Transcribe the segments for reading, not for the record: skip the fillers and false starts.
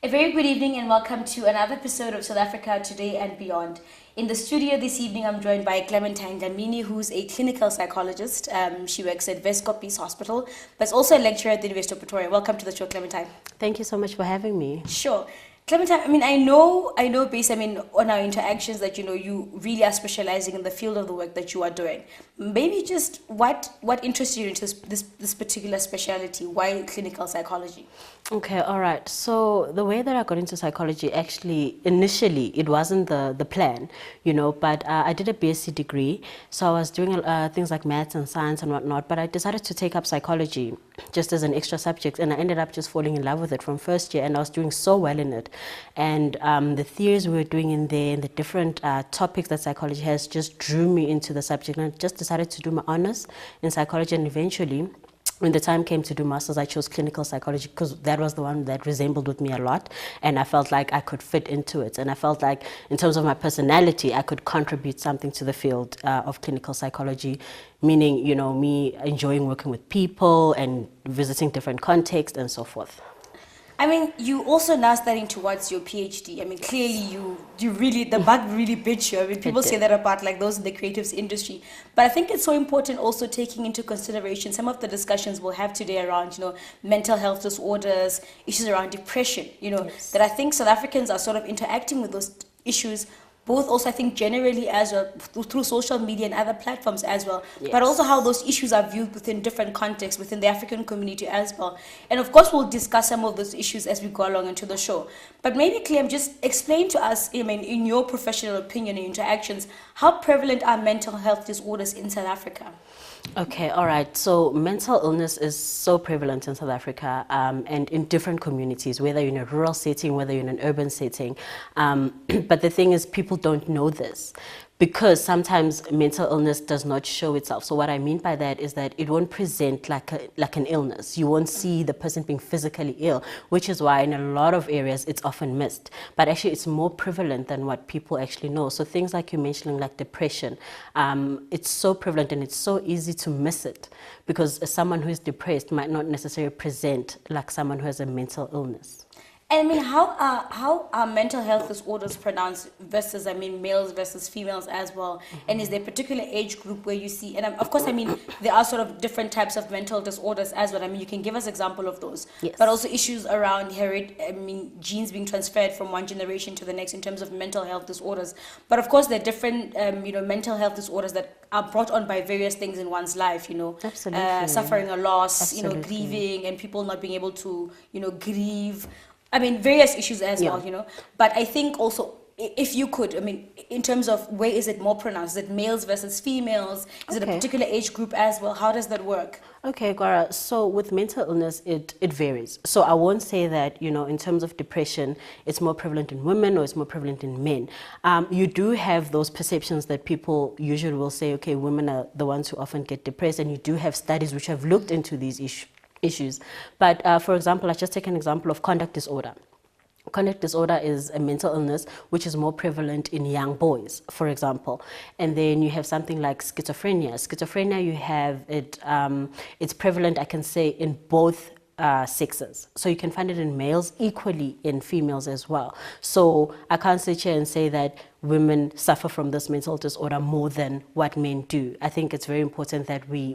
A very good evening and welcome to another episode of South Africa Today and Beyond. In the studio this evening, I'm joined by Clementine Dlamini, who's a clinical psychologist. She works at Vesco Peace Hospital, but is also a lecturer at the University of Pretoria. Welcome to the show, Clementine. Thank you so much for having me. Sure. Clementine, I know based, on our interactions that, you really are specializing in the field of the work that you are doing. Maybe just what interests you into this particular specialty? Why clinical psychology? Okay, all right. So the way that I got into psychology, actually, initially, it wasn't the plan, but I did a BSc degree. So I was doing things like maths and science and whatnot, but I decided to take up psychology just as an extra subject. And I ended up just falling in love with it from first year, and I was doing so well in it. And the theories we were doing in there and the different topics that psychology has just drew me into the subject. And I just decided to do my honors in psychology, and eventually, when the time came to do masters, I chose clinical psychology because that was the one that resembled with me a lot, and I felt like I could fit into it, and I felt like in terms of my personality I could contribute something to the field of clinical psychology, meaning me enjoying working with people and visiting different contexts and so forth. You also now studying towards your PhD. Clearly you really, the bug really bit you. People say that about like those in the creatives industry. But I think it's so important also taking into consideration some of the discussions we'll have today around, mental health disorders, issues around depression, Yes. that I think South Africans are sort of interacting with those issues both also I think generally as well through social media and other platforms as well, Yes. but also how those issues are viewed within different contexts within the African community as well. And of course we'll discuss some of those issues as we go along into the show. But maybe Clem, just explain to us, in your professional opinion and interactions, how prevalent are mental health disorders in South Africa? Okay, all right. So mental illness is so prevalent in South Africa and in different communities, whether you're in a rural setting, whether you're in an urban setting. But the thing is, people don't know this because sometimes mental illness does not show itself. So what I mean by that is that it won't present like an illness. You won't see the person being physically ill, which is why in a lot of areas it's often missed. But actually it's more prevalent than what people actually know. So things like you're mentioning, like depression, it's so prevalent and it's so easy to miss it because someone who is depressed might not necessarily present like someone who has a mental illness. And how are mental health disorders pronounced versus males versus females as well? And is there a particular age group where you see, and of course there are sort of different types of mental disorders as well. You can give us example of those. Yes. But also issues around genes being transferred from one generation to the next in terms of mental health disorders. But of course there are different mental health disorders that are brought on by various things in one's life. Absolutely. Suffering a loss, Absolutely. grieving, and people not being able to grieve. Various issues as well, But I think also, if you could, in terms of where is it more pronounced? Is it males versus females? Is it a particular age group as well? How does that work? Okay, Gwara. So with mental illness, it varies. So I won't say that, in terms of depression, it's more prevalent in women or it's more prevalent in men. You do have those perceptions that people usually will say, okay, women are the ones who often get depressed, and you do have studies which have looked into these issues. But for example, let's just take an example of conduct disorder. Conduct disorder is a mental illness which is more prevalent in young boys, for example. And then you have something like schizophrenia. Schizophrenia, you have it, it's prevalent, I can say, in both sexes. So you can find it in males, equally in females as well. So I can't sit here and say that women suffer from this mental disorder more than what men do. I think it's very important that we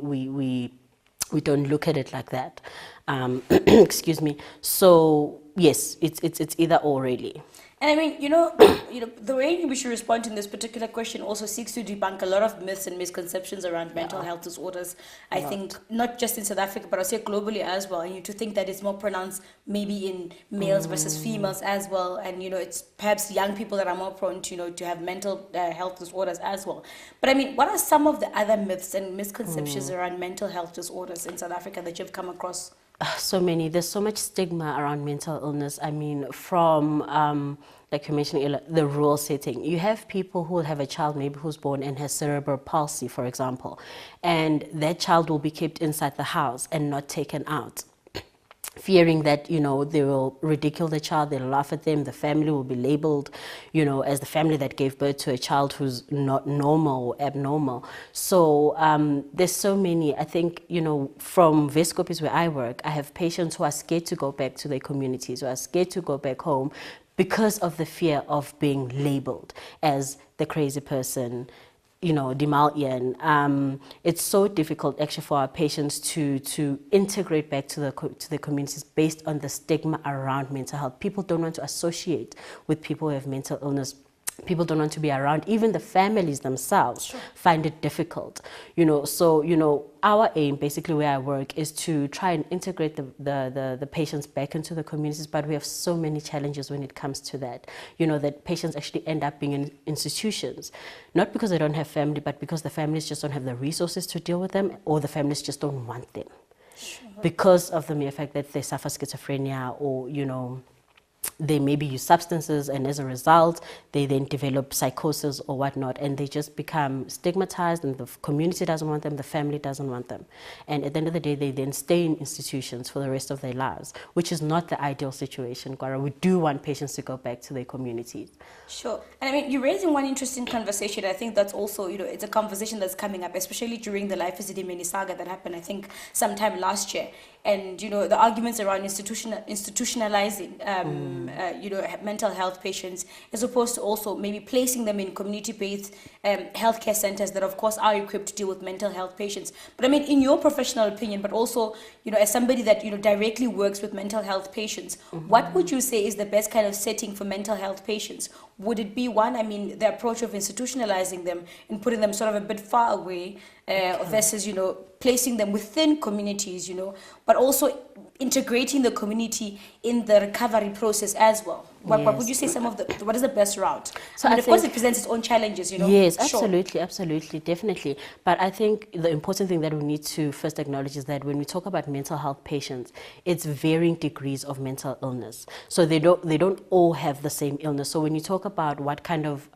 don't look at it like that. Excuse me. So yes, it's either or really. And the way we should respond to this particular question also seeks to debunk a lot of myths and misconceptions around mental health disorders. I think not just in South Africa, but I'll say globally as well. And to think that it's more pronounced maybe in males versus females as well. And, it's perhaps young people that are more prone to have mental health disorders as well. But what are some of the other myths and misconceptions around mental health disorders in South Africa that you've come across? So many. There's so much stigma around mental illness. From like you mentioned, the rural setting. You have people who will have a child maybe who's born and has cerebral palsy, for example, and that child will be kept inside the house and not taken out. fearing that, you know, they will ridicule the child, they'll laugh at them, the family will be labeled, you know, as the family that gave birth to a child who's not normal or abnormal. So there's so many. I think, you know, from Vescopis where I work, I have patients who are scared to go back to their communities, who are scared to go back home because of the fear of being labeled as the crazy person, you know, Dlamini. It's so difficult actually for our patients to integrate back to the communities based on the stigma around mental health. People don't want to associate with people who have mental illness. People don't want to be around. Even the families themselves find it difficult, you know. So, you know, our aim, basically where I work, is to try and integrate the patients back into the communities, but we have so many challenges when it comes to that. You know, that patients actually end up being in institutions, not because they don't have family, but because the families just don't have the resources to deal with them, or the families just don't want them. Because of the mere fact that they suffer schizophrenia, or, you know, they maybe use substances, and as a result they then develop psychosis or whatnot, and they just become stigmatized, and the community doesn't want them, the family doesn't want them, and at the end of the day they then stay in institutions for the rest of their lives, which is not the ideal situation, Gwara. We do want patients to go back to their communities. Sure. And I mean, you're raising one interesting conversation. I think that's also, you know, it's a conversation that's coming up, especially during the Life is Dlamini saga that happened, I think, sometime last year. And, you know, the arguments around institutionalizing, you know, mental health patients, as opposed to also maybe placing them in community-based healthcare centers that, of course, are equipped to deal with mental health patients. But I mean, in your professional opinion, but also, you know, as somebody that, you know, directly works with mental health patients, what would you say is the best kind of setting for mental health patients? Would it be one, I mean, the approach of institutionalizing them and putting them sort of a bit far away versus, you know, placing them within communities, you know, but also integrating the community in the recovery process as well? What would you say what is the best route? So I mean, of course, it presents its own challenges, you know? Yes, absolutely, absolutely, definitely. But I think the important thing that we need to first acknowledge is that when we talk about mental health patients, it's varying degrees of mental illness. So they don't all have the same illness. So when you talk about what kind of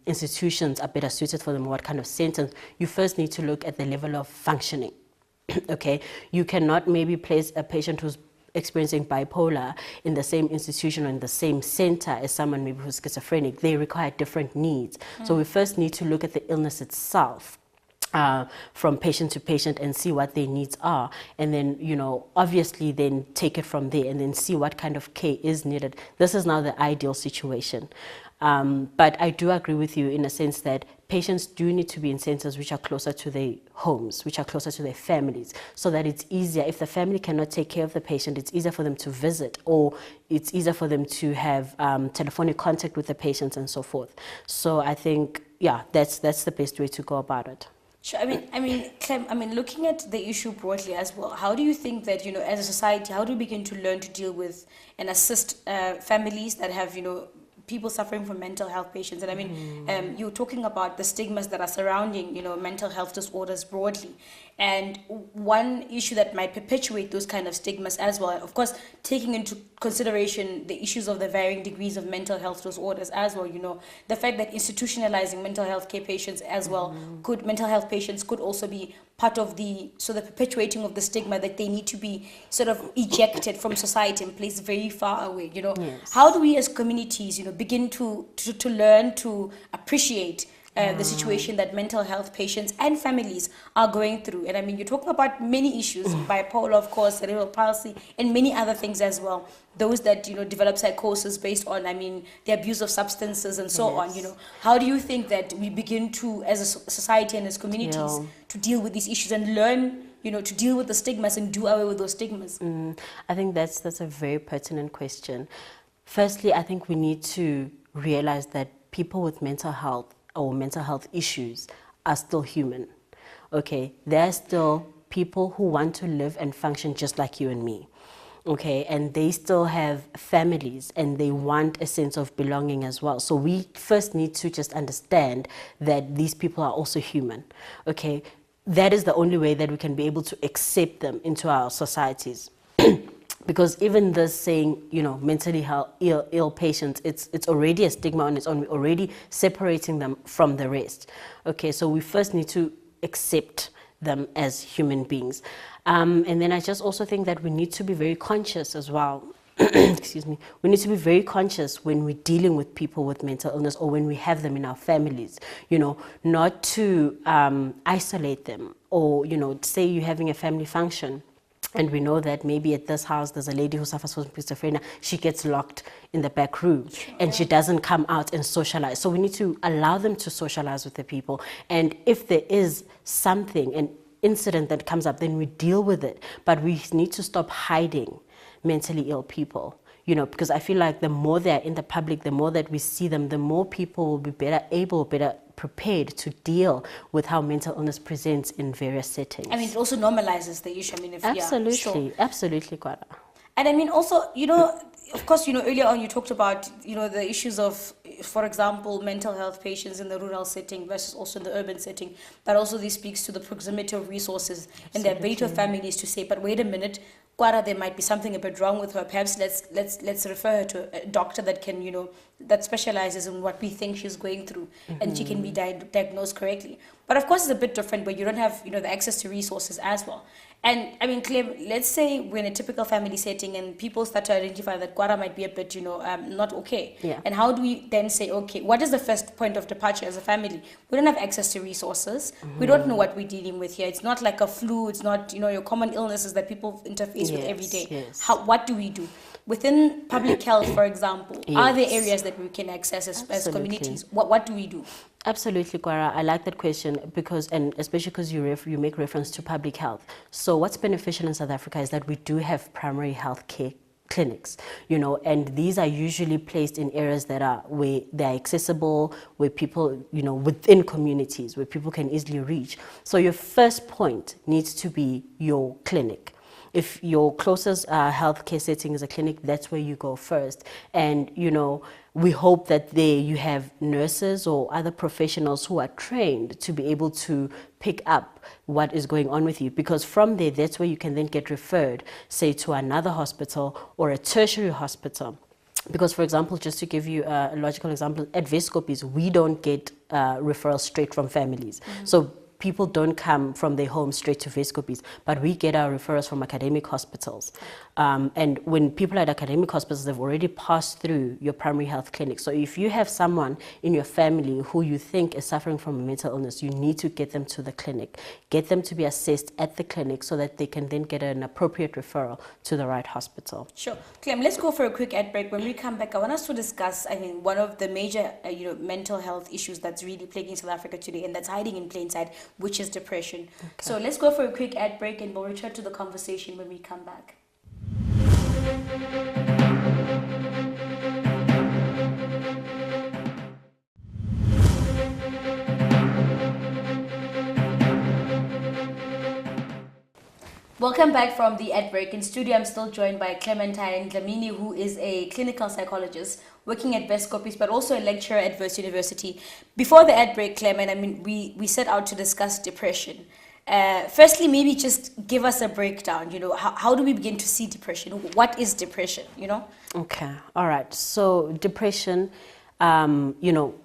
institutions are better suited for them, what kind of centers, you first need to look at the level of functioning. Okay, you cannot maybe place a patient who's experiencing bipolar in the same institution or in the same center as someone maybe who's schizophrenic. They require different needs. So we first need to look at the illness itself, from patient to patient, and see what their needs are, and then, you know, obviously then take it from there and then see what kind of care is needed. This is now the ideal situation. But I do agree with you in a sense that patients do need to be in centers which are closer to their homes, which are closer to their families, so that it's easier. If the family cannot take care of the patient, it's easier for them to visit, or it's easier for them to have telephonic contact with the patients and so forth. So I think, yeah, that's the best way to go about it. Sure. Clem, looking at the issue broadly as well, how do you think that, you know, as a society, how do we begin to learn to deal with and assist families that have, you know, people suffering from mental health patients? And I mean, you're talking about the stigmas that are surrounding, you know, mental health disorders broadly. And one issue that might perpetuate those kind of stigmas as well, of course, taking into consideration the issues of the varying degrees of mental health disorders as well, you know, the fact that institutionalizing mental health care patients as well mental health patients could also be part of the perpetuating of the stigma that they need to be sort of ejected from society and placed very far away, you know. Yes. How do we as communities, you know, begin to learn to appreciate the situation that mental health patients and families are going through? And I mean, you're talking about many issues, bipolar, of course, cerebral palsy, and many other things as well. Those that, you know, develop psychosis based on, I mean, the abuse of substances and so on, you know. How do you think that we begin to, as a society and as communities, to deal with these issues and learn, you know, to deal with the stigmas and do away with those stigmas? I think that's a very pertinent question. Firstly, I think we need to realize that people with mental health or mental health issues are still human. Okay, they're still people who want to live and function just like you and me. Okay, and they still have families and they want a sense of belonging as well. So we first need to just understand that these people are also human. Okay, that is the only way that we can be able to accept them into our societies. Because even this saying, you know, mentally ill patients, it's already a stigma on its own. We're already separating them from the rest. Okay, so we first need to accept them as human beings. And then I just also think that we need to be very conscious as well. Excuse me. We need to be very conscious when we're dealing with people with mental illness or when we have them in our families, not to isolate them or, say you're having a family function. And we know that maybe at this house, there's a lady who suffers from schizophrenia. She gets locked in the back room and she doesn't come out and socialize. So we need to allow them to socialize with the people. And if there is something, an incident that comes up, then we deal with it. But we need to stop hiding mentally ill people. Because I feel like the more they're in the public, the more that we see them, the more people will be better prepared to deal with how mental illness presents in various settings. I mean, it also normalizes the issue. I mean, Absolutely, Kwara. And I mean, also, of course, earlier on you talked about, the issues of, for example, mental health patients in the rural setting versus also in the urban setting. But also this speaks to the proximity of resources and the ability of families to say, but wait a minute, Kwara, there might be something a bit wrong with her. Perhaps let's refer her to a doctor that can, that specializes in what we think she's going through, and she can be diagnosed correctly. But of course, it's a bit different where you don't have, the access to resources as well. And I mean, Clem, let's say we're in a typical family setting and people start to identify that Kwara might be a bit, not okay. Yeah. And how do we then say, okay, what is the first point of departure as a family? We don't have access to resources. We don't know what we're dealing with here. It's not like a flu. It's not, your common illnesses that people interface with every day. Yes. What do we do? Within public health, for example, are there areas that we can access as communities? What do we do? Absolutely, Kwara. I like that question and especially because you make reference to public health. So what's beneficial in South Africa is that we do have primary health care clinics, and these are usually placed in areas where they're accessible, where people, within communities, where people can easily reach. So your first point needs to be your clinic. If your closest healthcare setting is a clinic, that's where you go first. And, we hope that there you have nurses or other professionals who are trained to be able to pick up what is going on with you. Because from there, that's where you can then get referred, say, to another hospital or a tertiary hospital. Because, for example, just to give you a logical example, at Vescopies, we don't get referrals straight from families. So people don't come from their home straight to Vescopies, but we get our referrals from academic hospitals. And when people at academic hospitals, they've already passed through your primary health clinic. So if you have someone in your family who you think is suffering from a mental illness, you need to get them to the clinic, get them to be assessed at the clinic so that they can then get an appropriate referral to the right hospital. Sure. Clem, let's go for a quick ad break. When we come back, I want us to discuss, one of the major, mental health issues that's really plaguing South Africa today, and that's hiding in plain sight, which is depression. Okay. So let's go for a quick ad break and we'll return to the conversation when we come back. Welcome back from the ad break. In studio, I'm still joined by Clementine Dlamini, who is a clinical psychologist working at Vescopies, but also a lecturer at Wits University. Before the ad break, Clement, we set out to discuss depression. Firstly, maybe just give us a breakdown. How do we begin to see depression? What is depression? Okay, all right. So depression, in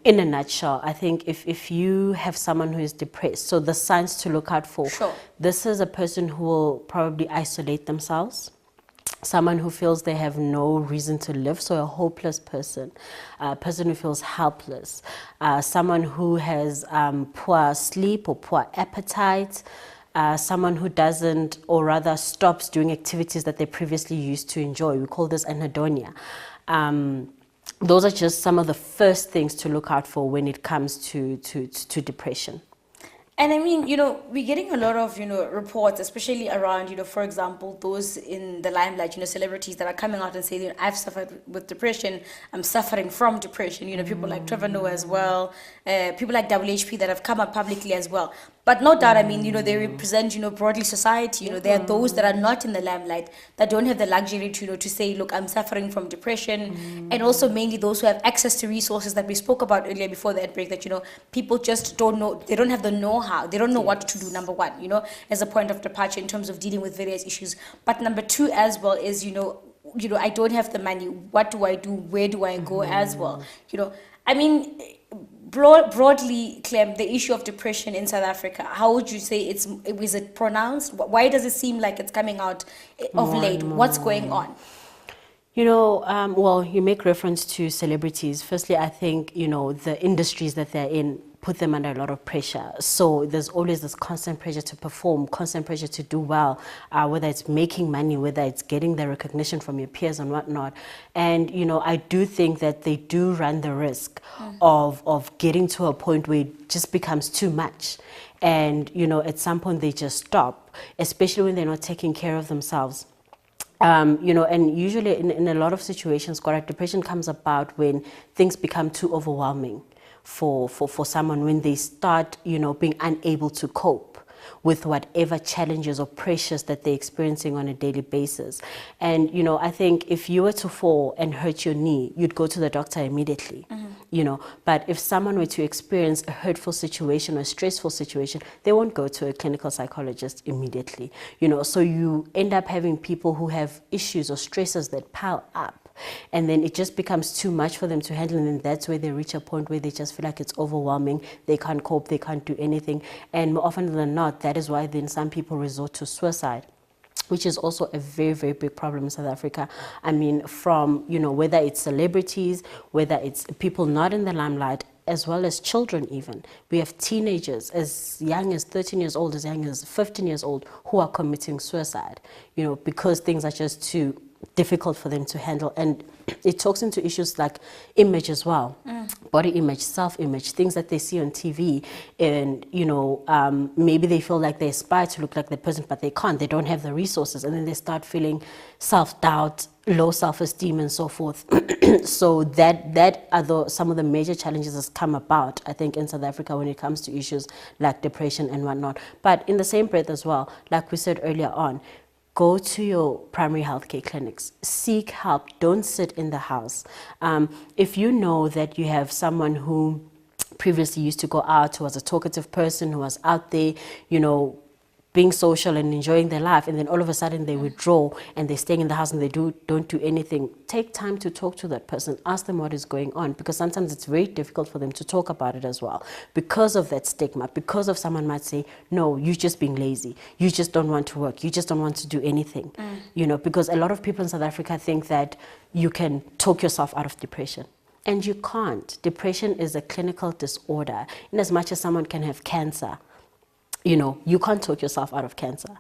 a nutshell, I think if you have someone who is depressed, so the signs to look out for. Sure. This is a person who will probably isolate themselves. Someone who feels they have no reason to live, so a hopeless person, a person who feels helpless, someone who has poor sleep or poor appetite, someone who doesn't, or rather stops doing activities that they previously used to enjoy. We call this anhedonia. Those are just some of the first things to look out for when it comes to depression. And we're getting a lot of, reports, especially around, for example, those in the limelight, celebrities that are coming out and saying, I've suffered with depression, I'm suffering from depression, people like Trevor Noah as well, people like WHP that have come up publicly as well. But no doubt, they represent, broadly society. There are those that are not in the limelight, that don't have the luxury to say, look, I'm suffering from depression. And also mainly those who have access to resources that we spoke about earlier before the outbreak, that, people just don't know, they don't have the know-how, they don't know what to do, number one, as a point of departure in terms of dealing with various issues. But number two as well is, I don't have the money, what do I do, where do I go as well? broadly, Clem, the issue of depression in South Africa, how would you say is it pronounced? Why does it seem like it's coming out of More late? and What's more. going on? You know, well, you make reference to celebrities. Firstly, I think, you know, the industries that they're in put them under a lot of pressure. So there's always this constant pressure to perform, constant pressure to do well, whether it's making money, whether it's getting the recognition from your peers and whatnot. And, you know, I do think that they do run the risk of getting to a point where it just becomes too much. And, you know, at some point they just stop, especially when they're not taking care of themselves. You know, and usually in a lot of situations, correct, depression comes about when things become too overwhelming for someone, when they start, you know, being unable to cope with whatever challenges or pressures that they're experiencing on a daily basis. And, you know, I think if you were to fall and hurt your knee, you'd go to the doctor immediately, you know. But if someone were to experience a hurtful situation or a stressful situation, they won't go to a clinical psychologist immediately, you know. So you end up having people who have issues or stresses that pile up. And then it just becomes too much for them to handle, and then that's where they reach a point where they just feel like it's overwhelming, they can't cope, they can't do anything. And more often than not, that is why then some people resort to suicide, which is also a very, very big problem in South Africa. I mean, from, you know, whether it's celebrities, whether it's people not in the limelight, as well as children even. We have teenagers as young as 13 years old, as young as 15 years old, who are committing suicide, you know, because things are just too difficult for them to handle. And it talks into issues like image as well, body image, self-image, things that they see on TV. And, you know, maybe they feel like they aspire to look like that person, but they can't, they don't have the resources. And then they start feeling self-doubt, low self-esteem and so forth. So that are some of the major challenges that's come about, I think, in South Africa when it comes to issues like depression and whatnot. But in the same breath as well, like we said earlier on, go to your primary healthcare clinics, seek help, don't sit in the house. If you know that you have someone who previously used to go out, who was a talkative person, who was out there, you know, being social and enjoying their life, and then all of a sudden they withdraw and they're staying in the house and they don't do anything, take time to talk to that person, ask them what is going on, because sometimes it's very difficult for them to talk about it as well, because of that stigma, because of someone might say, no, you're just being lazy, you just don't want to work, you just don't want to do anything, you know, because a lot of people in South Africa think that you can talk yourself out of depression. And you can't. Depression is a clinical disorder. In as much as someone can have cancer, you know, you can't talk yourself out of cancer.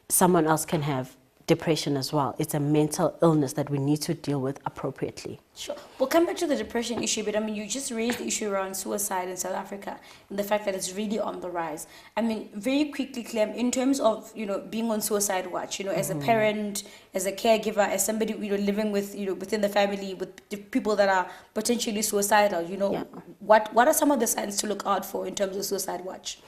Someone else can have depression as well. It's a mental illness that we need to deal with appropriately. Sure. We'll come back to the depression issue, but I mean, you just raised the issue around suicide in South Africa and the fact that it's really on the rise. I mean, very quickly, Clem, in terms of, you know, being on suicide watch, you know, as a parent, as a caregiver, as somebody, you know, living with, you know, within the family with the people that are potentially suicidal, you know, what are some of the signs to look out for in terms of suicide watch?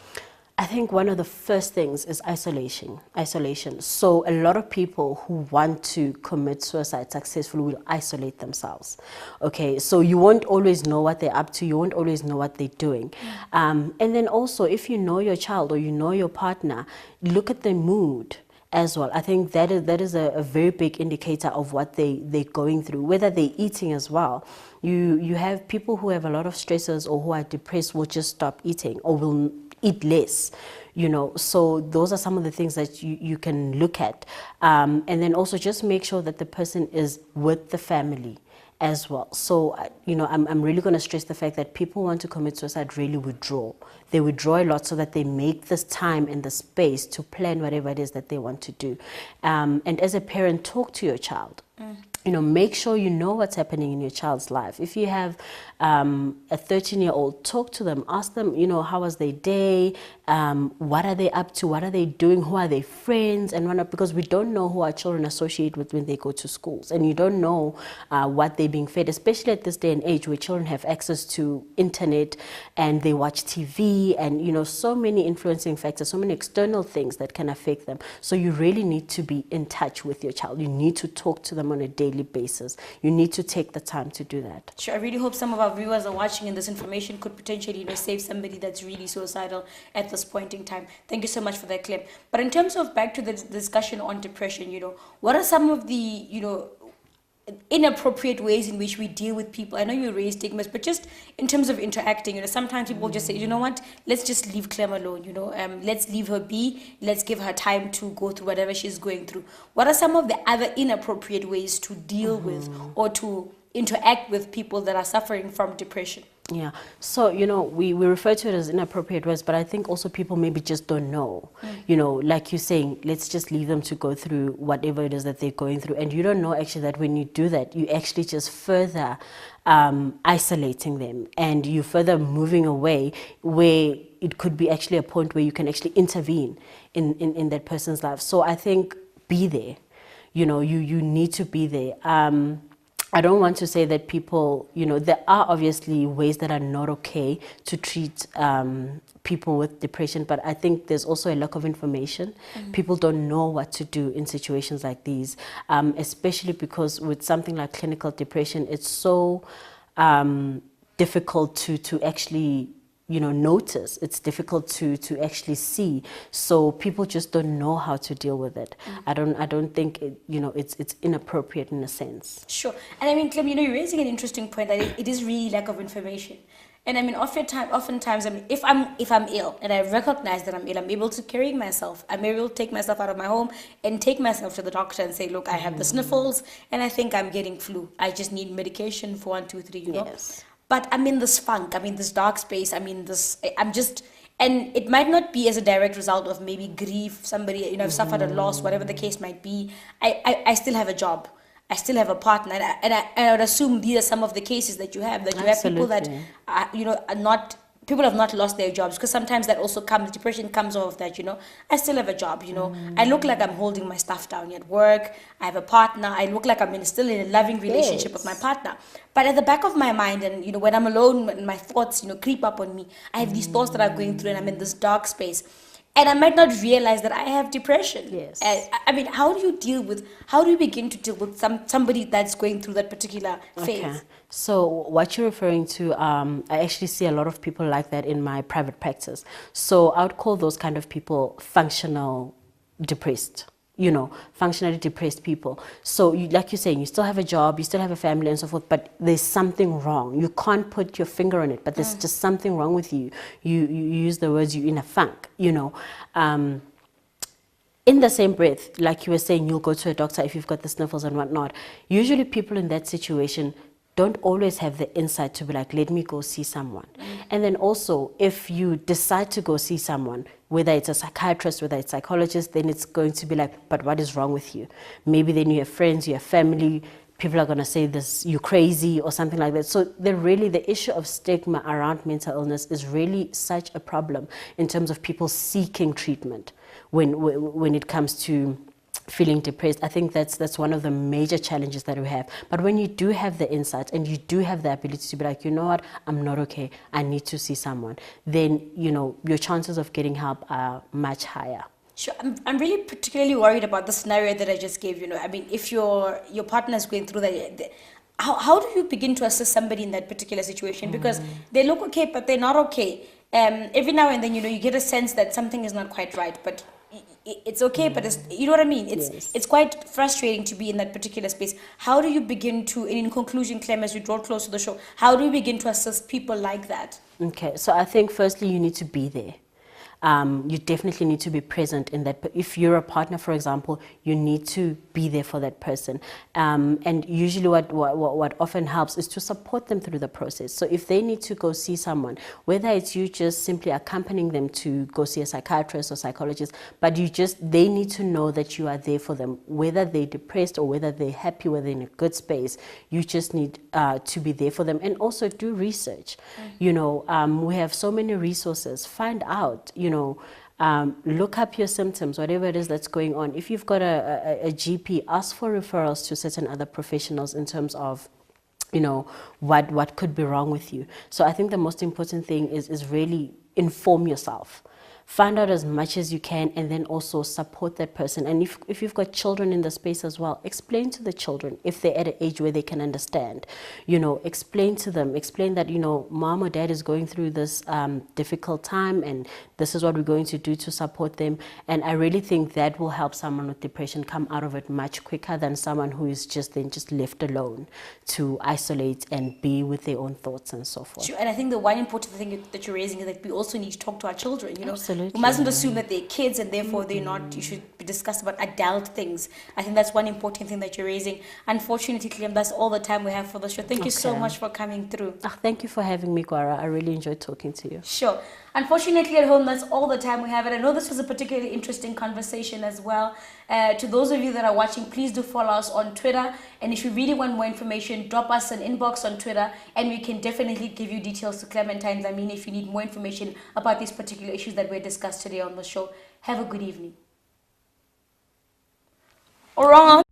I think one of the first things is isolation. So a lot of people who want to commit suicide successfully will isolate themselves. Okay, so you won't always know what they're up to, you won't always know what they're doing. And then also, if you know your child or you know your partner, look at their mood as well. I think that is a very big indicator of what they're going through, whether they're eating as well. You have people who have a lot of stressors or who are depressed will just stop eating or will eat less, you know. So those are some of the things that you can look at. And then also just make sure that the person is with the family as well. So, you know, I'm really going to stress the fact that people who want to commit suicide really withdraw. They withdraw a lot so that they make this time and the space to plan whatever it is that they want to do. And as a parent, talk to your child. You know, make sure you know what's happening in your child's life. If you have a 13-year-old, talk to them, ask them, you know, how was their day, what are they up to, what are they doing, who are their friends, and whatnot, because we don't know who our children associate with when they go to schools, and you don't know what they're being fed, especially at this day and age where children have access to internet and they watch TV and, you know, so many influencing factors, so many external things that can affect them. So you really need to be in touch with your child. You need to talk to them on a daily basis. You need to take the time to do that. Sure, I really hope some of our viewers are watching and this information could potentially, you know, save somebody that's really suicidal at this point in time. Thank you so much for that, Clem. But in terms of back to the discussion on depression, you know, what are some of the, you know, inappropriate ways in which we deal with people. I know you raise stigmas, but just in terms of interacting, sometimes people just say, you know what, let's just leave Clem alone, let's leave her be, let's give her time to go through whatever she's going through. What are some of the other inappropriate ways to deal with or to interact with people that are suffering from depression? Yeah, so, we refer to it as inappropriate words, but I think also people maybe just don't know. Like you're saying, let's just leave them to go through whatever it is that they're going through. And you don't know actually that when you do that, you actually just further isolating them, and you further moving away where it could be actually a point where you can actually intervene in that person's life. So I think be there. You need to be there. I don't want to say that people, there are obviously ways that are not okay to treat people with depression, but I think there's also a lack of information. People don't know what to do in situations like these, especially because with something like clinical depression, it's so difficult to actually notice. It's difficult to actually see. So people just don't know how to deal with it. I don't think it's inappropriate in a sense. Sure. And I mean, Clem, you're raising an interesting point that it is really lack of information. And I mean, oftentimes, I mean, if I'm ill and I recognize that I'm ill, I'm able to carry myself. I'm able to take myself out of my home and take myself to the doctor and say, look, I have the sniffles and I think I'm getting flu. I just need medication for 1, 2, 3, Yes. But I'm in this funk, I'm in this dark space, and it might not be as a direct result of maybe grief, somebody, I've suffered a loss, whatever the case might be. I still have a job. I still have a partner. And I would assume these are some of the cases that you have, have people that, are not, people have not lost their jobs, because sometimes that also comes, depression comes off that, I still have a job, I look like I'm holding my stuff down at work, I have a partner, I look like I'm still in a loving relationship with my partner. But at the back of my mind, and when I'm alone and my thoughts, creep up on me, I have these thoughts that are going through and I'm in this dark space. And I might not realize that I have depression. Yes. I mean, how do you begin to deal with somebody that's going through that particular phase? Okay. So what you're referring to, I actually see a lot of people like that in my private practice. So I would call those kind of people functional depressed. Functionally depressed people. So like you're saying, you still have a job, you still have a family and so forth, but there's something wrong. You can't put your finger on it, but there's just something wrong with you. You use the words, you're in a funk, In the same breath, like you were saying, you'll go to a doctor if you've got the sniffles and whatnot. Usually people in that situation don't always have the insight to be like, let me go see someone. And then also, if you decide to go see someone, whether it's a psychiatrist, whether it's a psychologist, then it's going to be like, but what is wrong with you? Maybe then you have friends, you have family, people are going to say this, you're crazy or something like that. So the issue of stigma around mental illness is really such a problem in terms of people seeking treatment when it comes to feeling depressed. I think that's one of the major challenges that we have. But when you do have the insight and you do have the ability to be like, you know what, I'm not okay, I need to see someone, then your chances of getting help are much higher. Sure. I'm really particularly worried about the scenario that I just gave. I mean, if your partner is going through that, how do you begin to assist somebody in that particular situation? Because they look okay, but they're not okay. Every now and then, you get a sense that something is not quite right, but it's okay, but it's, you know what I mean? It's quite frustrating to be in that particular space. How do you begin to, and in conclusion, Clem, as we draw close to the show, how do you begin to assist people like that? Okay, so I think firstly you need to be there. You definitely need to be present in that. If you're a partner, for example, you need to be there for that person. And usually what often helps is to support them through the process. So if they need to go see someone, whether it's you just simply accompanying them to go see a psychiatrist or psychologist, but they need to know that you are there for them, whether they're depressed or whether they're happy, whether they're in a good space, you just need to be there for them. And also do research. We have so many resources. Find out, look up your symptoms, whatever it is that's going on. If you've got a GP, ask for referrals to certain other professionals in terms of, what could be wrong with you. So I think the most important thing is really inform yourself. find out as much as you can, and then also support that person. And if you've got children in the space as well, explain to the children if they're at an age where they can understand. Explain to them, explain that, mom or dad is going through this difficult time, and this is what we're going to do to support them. And I really think that will help someone with depression come out of it much quicker than someone who is just left alone to isolate and be with their own thoughts and so forth. Sure. And I think the one important thing that you're raising is that we also need to talk to our children. Absolutely. We mustn't assume that they're kids and therefore they're not. You should be discussed about adult things. I think that's one important thing that you're raising. Unfortunately, Clem, that's all the time we have for the show. Thank you so much for coming through. Thank you for having me, Gwara. I really enjoyed talking to you. Sure. Unfortunately, at home, that's all the time we have. And I know this was a particularly interesting conversation as well. To those of you that are watching, please do follow us on Twitter. And if you really want more information, drop us an inbox on Twitter, and we can definitely give you details to Clementine Dlamini if you need more information about these particular issues that we discussed today on the show. Have a good evening. All right.